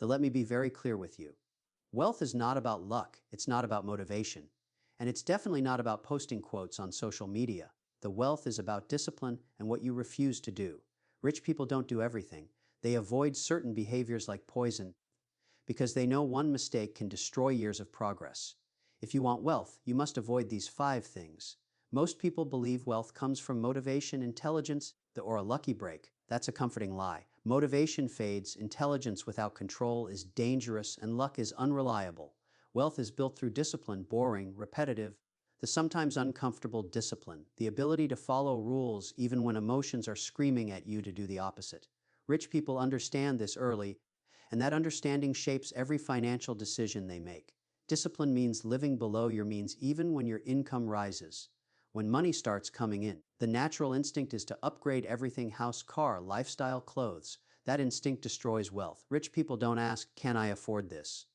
Let me be very clear with you. Wealth is not about luck, it's not about motivation, and it's definitely not about posting quotes on social media. The wealth is about discipline and what you refuse to do. Rich people don't do everything. They avoid certain behaviors like poison because they know one mistake can destroy years of progress. If you want wealth, you must avoid these 5 things. Most people believe wealth comes from motivation, intelligence, or a lucky break. That's a comforting lie. Motivation fades, intelligence without control is dangerous, and luck is unreliable. Wealth is built through discipline, boring, repetitive, the sometimes uncomfortable discipline, the ability to follow rules even when emotions are screaming at you to do the opposite. Rich people understand this early, and that understanding shapes every financial decision they make. Discipline means living below your means even when your income rises. When money starts coming in, the natural instinct is to upgrade everything: house, car, lifestyle, clothes. That instinct destroys wealth. Rich people don't ask, "Can I afford this?"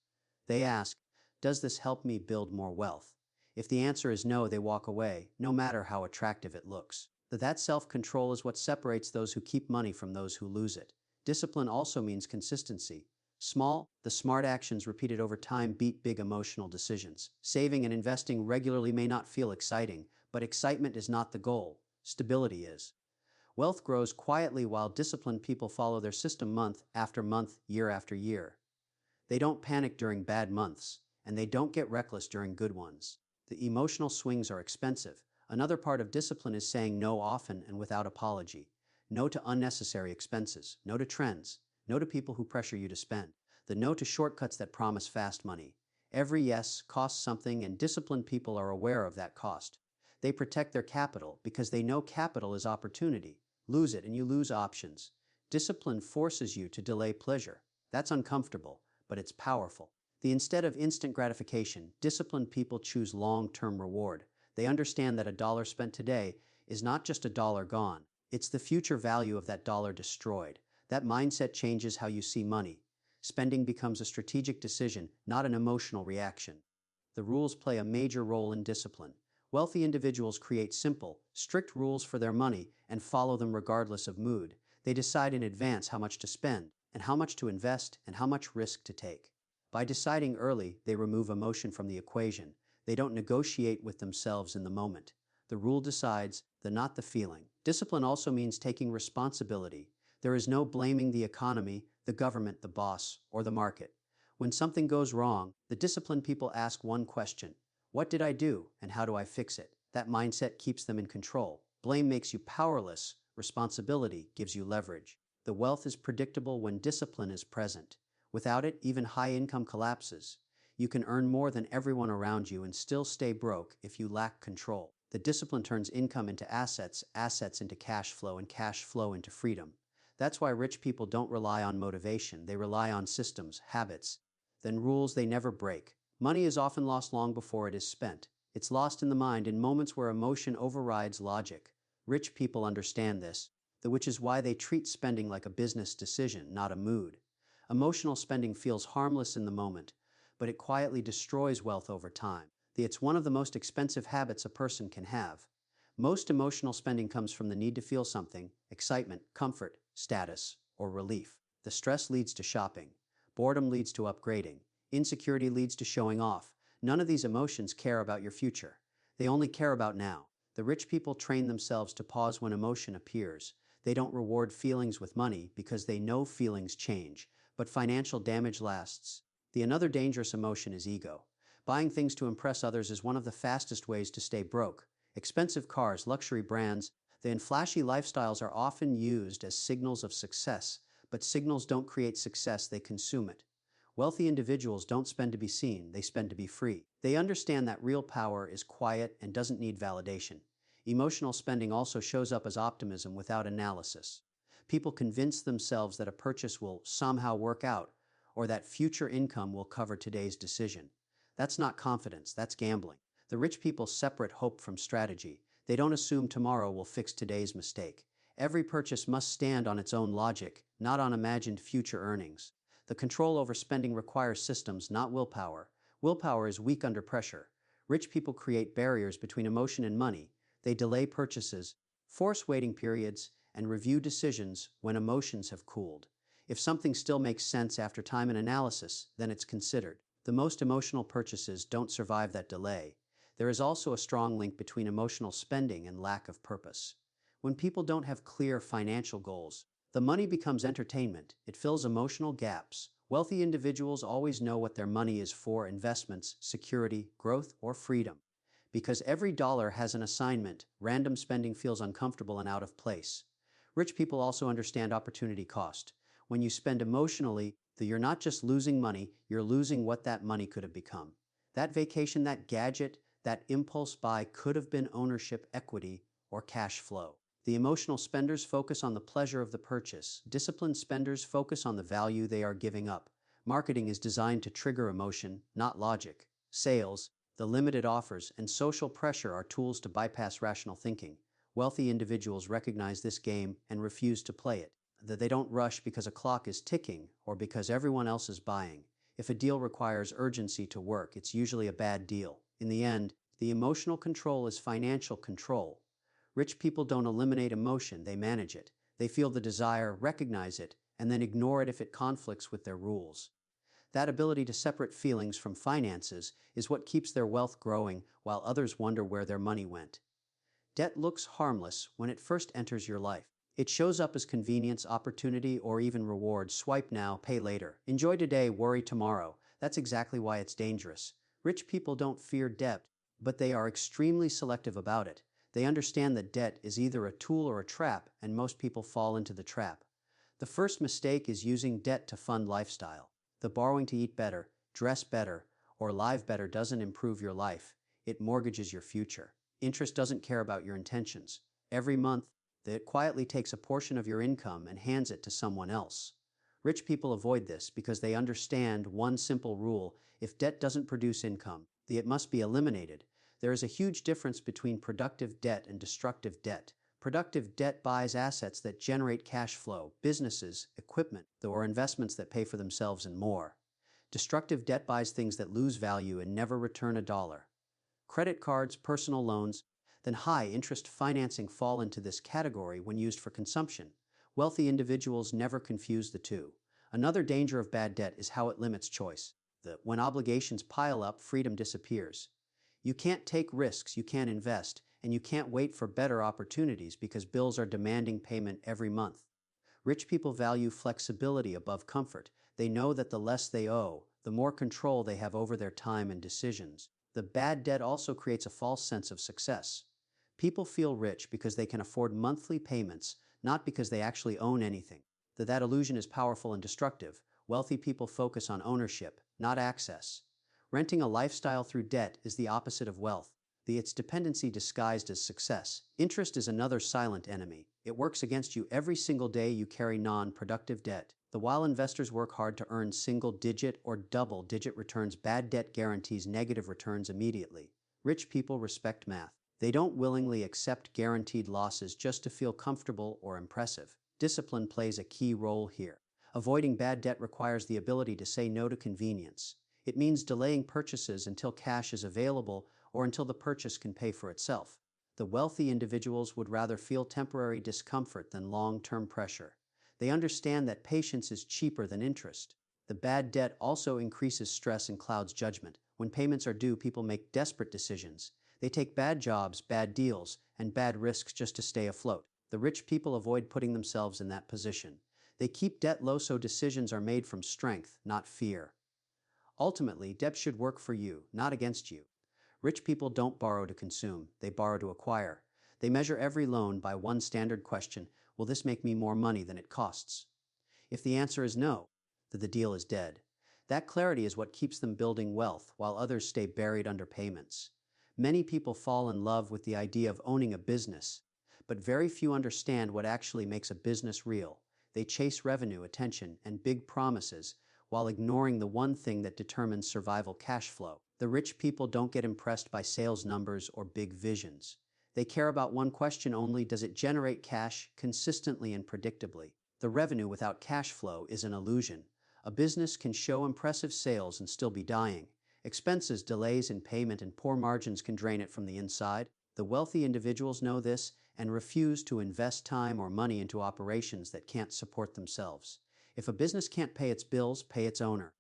They ask, "Does this help me build more wealth?" If the answer is no, they walk away, no matter how attractive it looks. That self-control is what separates those who keep money from those who lose it. Discipline also means consistency. The smart actions repeated over time beat big emotional decisions. Saving and investing regularly may not feel exciting, but excitement is not the goal. Stability is. Wealth grows quietly while disciplined people follow their system month after month, year after year. They don't panic during bad months, and they don't get reckless during good ones. The emotional swings are expensive. Another part of discipline is saying no often and without apology. No to unnecessary expenses. No to trends. No to people who pressure you to spend. No to shortcuts that promise fast money. Every yes costs something, and disciplined people are aware of that cost. They protect their capital because they know capital is opportunity. Lose it and you lose options. Discipline forces you to delay pleasure. That's uncomfortable, but it's powerful. Instead of instant gratification, disciplined people choose long-term reward. They understand that a dollar spent today is not just a dollar gone. It's the future value of that dollar destroyed. That mindset changes how you see money. Spending becomes a strategic decision, not an emotional reaction. The rules play a major role in discipline. Wealthy individuals create simple, strict rules for their money and follow them regardless of mood. They decide in advance how much to spend, and how much to invest, and how much risk to take. By deciding early, they remove emotion from the equation. They don't negotiate with themselves in the moment. The rule decides, not the feeling. Discipline also means taking responsibility. There is no blaming the economy, the government, the boss, or the market. When something goes wrong, the disciplined people ask one question: what did I do, and how do I fix it? That mindset keeps them in control. Blame makes you powerless. Responsibility gives you leverage. The wealth is predictable when discipline is present. Without it, even high income collapses. You can earn more than everyone around you and still stay broke if you lack control. The discipline turns income into assets, assets into cash flow, and cash flow into freedom. That's why rich people don't rely on motivation. They rely on systems, habits, rules they never break. Money is often lost long before it is spent. It's lost in the mind in moments where emotion overrides logic. Rich people understand this, which is why they treat spending like a business decision, not a mood. Emotional spending feels harmless in the moment, but it quietly destroys wealth over time. It's one of the most expensive habits a person can have. Most emotional spending comes from the need to feel something: excitement, comfort, status, or relief. The stress leads to shopping. Boredom leads to upgrading. Insecurity leads to showing off. None of these emotions care about your future. They only care about now. The rich people train themselves to pause when emotion appears. They don't reward feelings with money because they know feelings change, but financial damage lasts. Another dangerous emotion is ego. Buying things to impress others is one of the fastest ways to stay broke. Expensive cars, luxury brands, and flashy lifestyles are often used as signals of success, but signals don't create success, they consume it. Wealthy individuals don't spend to be seen, they spend to be free. They understand that real power is quiet and doesn't need validation. Emotional spending also shows up as optimism without analysis. People convince themselves that a purchase will somehow work out, or that future income will cover today's decision. That's not confidence, that's gambling. The rich people separate hope from strategy. They don't assume tomorrow will fix today's mistake. Every purchase must stand on its own logic, not on imagined future earnings. The control over spending requires systems, not willpower. Willpower is weak under pressure. Rich people create barriers between emotion and money. They delay purchases, force waiting periods, and review decisions when emotions have cooled. If something still makes sense after time and analysis, then it's considered. The most emotional purchases don't survive that delay. There is also a strong link between emotional spending and lack of purpose. When people don't have clear financial goals, the money becomes entertainment. It fills emotional gaps. Wealthy individuals always know what their money is for: investments, security, growth, or freedom. Because every dollar has an assignment, random spending feels uncomfortable and out of place. Rich people also understand opportunity cost. When you spend emotionally, you're not just losing money, you're losing what that money could have become. That vacation, that gadget, that impulse buy could have been ownership, equity, or cash flow. The emotional spenders focus on the pleasure of the purchase. Disciplined spenders focus on the value they are giving up. Marketing is designed to trigger emotion, not logic. Sales, the limited offers, and social pressure are tools to bypass rational thinking. Wealthy individuals recognize this game and refuse to play it. That they don't rush because a clock is ticking or because everyone else is buying. If a deal requires urgency to work, it's usually a bad deal. In the end, the emotional control is financial control. Rich people don't eliminate emotion, they manage it. They feel the desire, recognize it, and then ignore it if it conflicts with their rules. That ability to separate feelings from finances is what keeps their wealth growing while others wonder where their money went. Debt looks harmless when it first enters your life. It shows up as convenience, opportunity, or even reward. Swipe now, pay later. Enjoy today, worry tomorrow. That's exactly why it's dangerous. Rich people don't fear debt, but they are extremely selective about it. They understand that debt is either a tool or a trap, and most people fall into the trap. The first mistake is using debt to fund lifestyle. The borrowing to eat better, dress better, or live better doesn't improve your life. It mortgages your future. Interest doesn't care about your intentions. Every month, it quietly takes a portion of your income and hands it to someone else. Rich people avoid this because they understand one simple rule: if debt doesn't produce income, it must be eliminated. There is a huge difference between productive debt and destructive debt. Productive debt buys assets that generate cash flow, businesses, equipment, or investments that pay for themselves and more. Destructive debt buys things that lose value and never return a dollar. Credit cards, personal loans, then high-interest financing fall into this category when used for consumption. Wealthy individuals never confuse the two. Another danger of bad debt is how it limits choice. When obligations pile up, freedom disappears. You can't take risks, you can't invest, and you can't wait for better opportunities because bills are demanding payment every month. Rich people value flexibility above comfort. They know that the less they owe, the more control they have over their time and decisions. The bad debt also creates a false sense of success. People feel rich because they can afford monthly payments, not because they actually own anything. That illusion is powerful and destructive. Wealthy people focus on ownership, not access. Renting a lifestyle through debt is the opposite of wealth. It's dependency disguised as success. Interest is another silent enemy. It works against you every single day you carry non-productive debt. While investors work hard to earn single-digit or double-digit returns, bad debt guarantees negative returns immediately. Rich people respect math. They don't willingly accept guaranteed losses just to feel comfortable or impressive. Discipline plays a key role here. Avoiding bad debt requires the ability to say no to convenience. It means delaying purchases until cash is available or until the purchase can pay for itself. The wealthy individuals would rather feel temporary discomfort than long-term pressure. They understand that patience is cheaper than interest. The bad debt also increases stress and clouds judgment. When payments are due, people make desperate decisions. They take bad jobs, bad deals, and bad risks just to stay afloat. The rich people avoid putting themselves in that position. They keep debt low so decisions are made from strength, not fear. Ultimately, debt should work for you, not against you. Rich people don't borrow to consume, they borrow to acquire. They measure every loan by one standard question: will this make me more money than it costs? If the answer is no, then the deal is dead. That clarity is what keeps them building wealth while others stay buried under payments. Many people fall in love with the idea of owning a business, but very few understand what actually makes a business real. They chase revenue, attention, and big promises while ignoring the one thing that determines survival: cash flow. The rich people don't get impressed by sales numbers or big visions. They care about one question only: does it generate cash consistently and predictably? The revenue without cash flow is an illusion. A business can show impressive sales and still be dying. Expenses, delays in payment, and poor margins can drain it from the inside. The wealthy individuals know this and refuse to invest time or money into operations that can't support themselves. If a business can't pay its bills, pay its owner.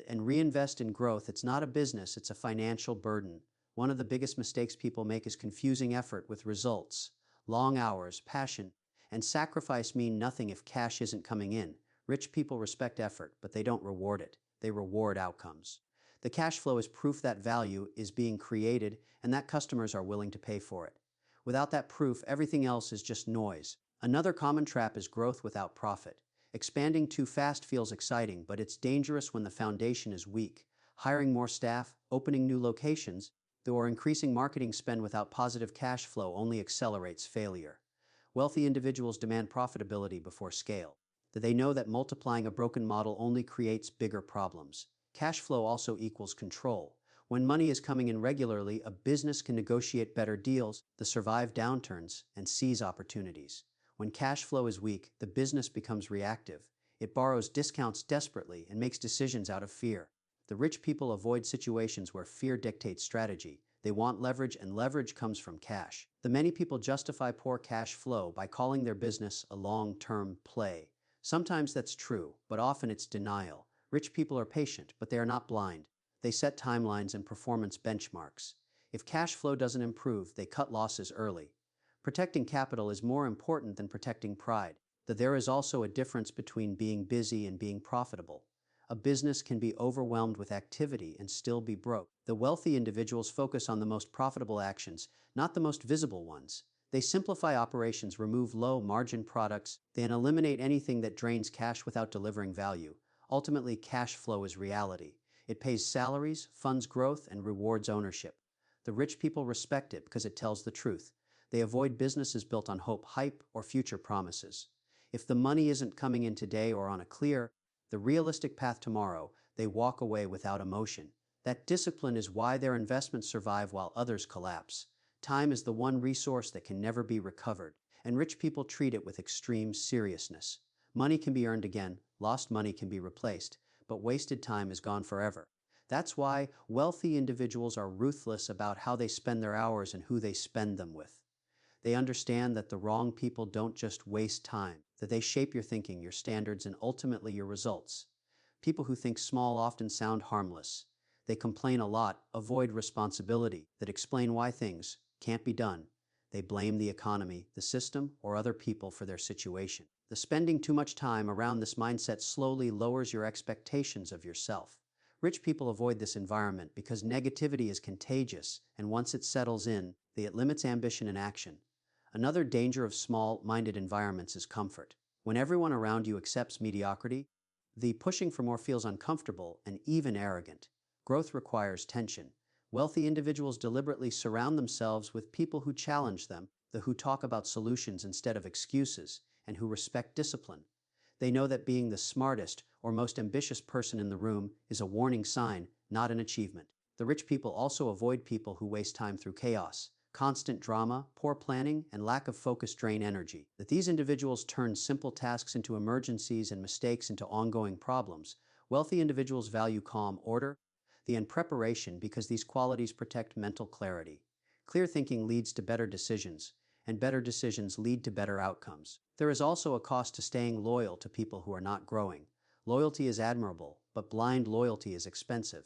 And reinvest in growth. It's not a business, it's a financial burden. One of the biggest mistakes people make is confusing effort with results. Long hours, passion, and sacrifice mean nothing if cash isn't coming in. Rich people respect effort, but they don't reward it. They reward outcomes. The cash flow is proof that value is being created and that customers are willing to pay for it. Without that proof, everything else is just noise. Another common trap is growth without profit. Expanding too fast feels exciting, but it's dangerous when the foundation is weak. Hiring more staff, opening new locations, or increasing marketing spend without positive cash flow only accelerates failure. Wealthy individuals demand profitability before scale. They know that multiplying a broken model only creates bigger problems. Cash flow also equals control. When money is coming in regularly, a business can negotiate better deals, survive downturns, and seize opportunities. When cash flow is weak, the business becomes reactive. It borrows discounts desperately and makes decisions out of fear. The rich people avoid situations where fear dictates strategy. They want leverage, and leverage comes from cash. The many people justify poor cash flow by calling their business a long-term play. Sometimes that's true, but often it's denial. Rich people are patient, but they are not blind. They set timelines and performance benchmarks. If cash flow doesn't improve, they cut losses early. Protecting capital is more important than protecting pride. There is also a difference between being busy and being profitable. A business can be overwhelmed with activity and still be broke. The wealthy individuals focus on the most profitable actions, not the most visible ones. They simplify operations, remove low-margin products, and eliminate anything that drains cash without delivering value. Ultimately, cash flow is reality. It pays salaries, funds growth, and rewards ownership. The rich people respect it because it tells the truth. They avoid businesses built on hope, hype, or future promises. If the money isn't coming in today or on a clear, the realistic path tomorrow, they walk away without emotion. That discipline is why their investments survive while others collapse. Time is the one resource that can never be recovered, and rich people treat it with extreme seriousness. Money can be earned again, lost money can be replaced, but wasted time is gone forever. That's why wealthy individuals are ruthless about how they spend their hours and who they spend them with. They understand that the wrong people don't just waste time, that they shape your thinking, your standards, and ultimately your results. People who think small often sound harmless. They complain a lot, avoid responsibility, that explain why things can't be done. They blame the economy, the system, or other people for their situation. The spending too much time around this mindset slowly lowers your expectations of yourself. Rich people avoid this environment because negativity is contagious, and once it settles in, it limits ambition and action. Another danger of small-minded environments is comfort. When everyone around you accepts mediocrity, the pushing for more feels uncomfortable and even arrogant. Growth requires tension. Wealthy individuals deliberately surround themselves with people who challenge them, who talk about solutions instead of excuses, and who respect discipline. They know that being the smartest or most ambitious person in the room is a warning sign, not an achievement. The rich people also avoid people who waste time through chaos. Constant drama, poor planning, and lack of focus drain energy. These individuals turn simple tasks into emergencies and mistakes into ongoing problems. Wealthy individuals value calm, order, and preparation because these qualities protect mental clarity. Clear thinking leads to better decisions, and better decisions lead to better outcomes. There is also a cost to staying loyal to people who are not growing. Loyalty is admirable, but blind loyalty is expensive.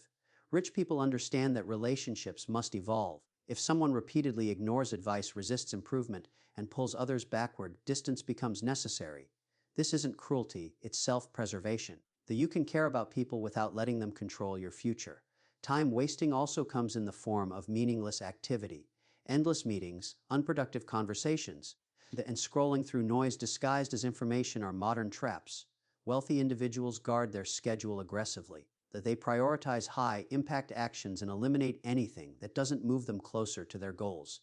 Rich people understand that relationships must evolve. If someone repeatedly ignores advice, resists improvement, and pulls others backward, distance becomes necessary. This isn't cruelty, it's self-preservation. You can care about people without letting them control your future. Time wasting also comes in the form of meaningless activity. Endless meetings, unproductive conversations, and scrolling through noise disguised as information are modern traps. Wealthy individuals guard their schedule aggressively. They prioritize high-impact actions and eliminate anything that doesn't move them closer to their goals.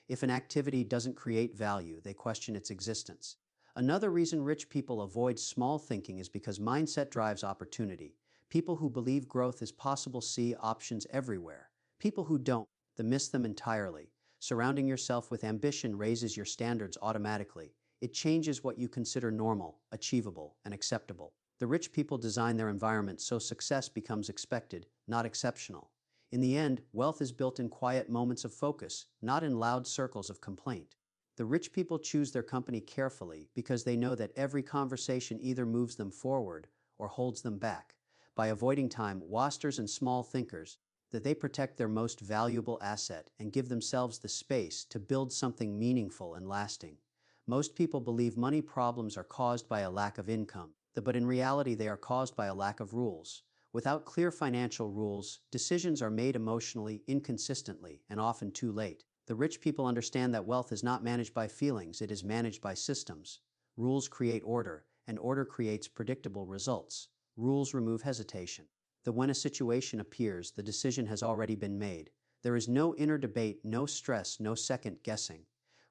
If an activity doesn't create value, they question its existence. Another reason rich people avoid small thinking is because mindset drives opportunity. People who believe growth is possible see options everywhere. People who don't, they miss them entirely. Surrounding yourself with ambition raises your standards automatically. It changes what you consider normal, achievable, and acceptable. The rich people design their environment so success becomes expected, not exceptional. In the end, wealth is built in quiet moments of focus, not in loud circles of complaint. The rich people choose their company carefully because they know that every conversation either moves them forward or holds them back. By avoiding time wasters and small thinkers, that they protect their most valuable asset and give themselves the space to build something meaningful and lasting. Most people believe money problems are caused by a lack of income, but in reality they are caused by a lack of rules. Without clear financial rules, decisions are made emotionally, inconsistently, and often too late. The rich people understand that wealth is not managed by feelings, it is managed by systems. Rules create order, and order creates predictable results. Rules remove hesitation. When a situation appears, the decision has already been made. There is no inner debate, no stress, no second guessing.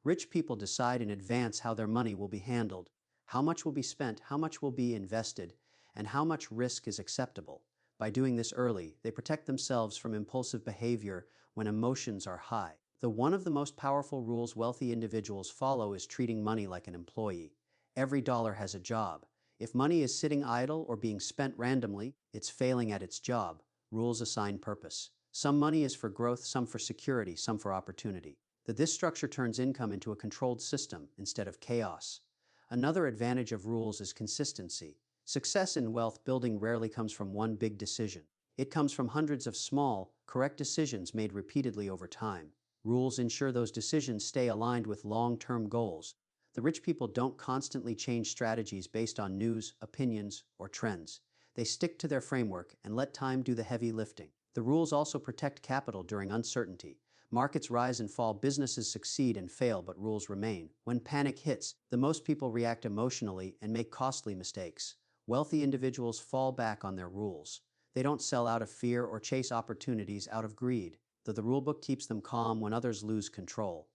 Rich people decide in advance how their money will be handled, how much will be spent, how much will be invested, and how much risk is acceptable. By doing this early, they protect themselves from impulsive behavior when emotions are high. One of the most powerful rules wealthy individuals follow is treating money like an employee. Every dollar has a job. If money is sitting idle or being spent randomly, it's failing at its job. Rules assign purpose. Some money is for growth, some for security, some for opportunity. This structure turns income into a controlled system instead of chaos. Another advantage of rules is consistency. Success in wealth building rarely comes from one big decision. It comes from hundreds of small, correct decisions made repeatedly over time. Rules ensure those decisions stay aligned with long-term goals. The rich people don't constantly change strategies based on news, opinions, or trends. They stick to their framework and let time do the heavy lifting. The rules also protect capital during uncertainty. Markets rise and fall, businesses succeed and fail, but rules remain. When panic hits, most people react emotionally and make costly mistakes. Wealthy individuals fall back on their rules. They don't sell out of fear or chase opportunities out of greed. The rulebook keeps them calm when others lose control.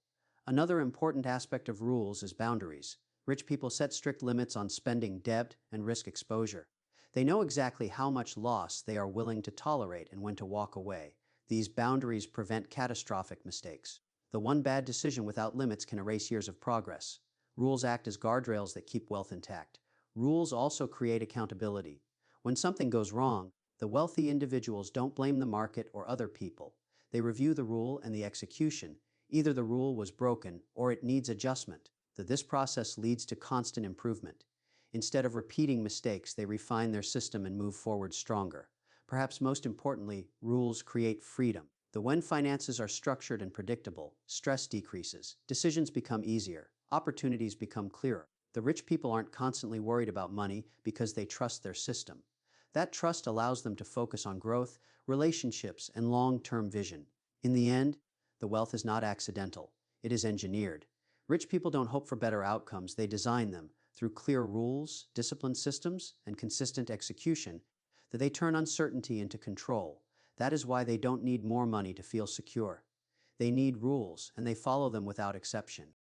Another important aspect of rules is boundaries. Rich people set strict limits on spending, debt, and risk exposure. They know exactly how much loss they are willing to tolerate and when to walk away. These boundaries prevent catastrophic mistakes. One bad decision without limits can erase years of progress. Rules act as guardrails that keep wealth intact. Rules also create accountability. When something goes wrong, the wealthy individuals don't blame the market or other people. They review the rule and the execution. Either the rule was broken or it needs adjustment. This process leads to constant improvement. Instead of repeating mistakes, they refine their system and move forward stronger. Perhaps most importantly, rules create freedom. When finances are structured and predictable, stress decreases, decisions become easier, opportunities become clearer. The rich people aren't constantly worried about money because they trust their system. That trust allows them to focus on growth, relationships, and long-term vision. In the end, the wealth is not accidental. It is engineered. Rich people don't hope for better outcomes, they design them. Through clear rules, disciplined systems, and consistent execution, they turn uncertainty into control. That is why they don't need more money to feel secure. They need rules, and they follow them without exception.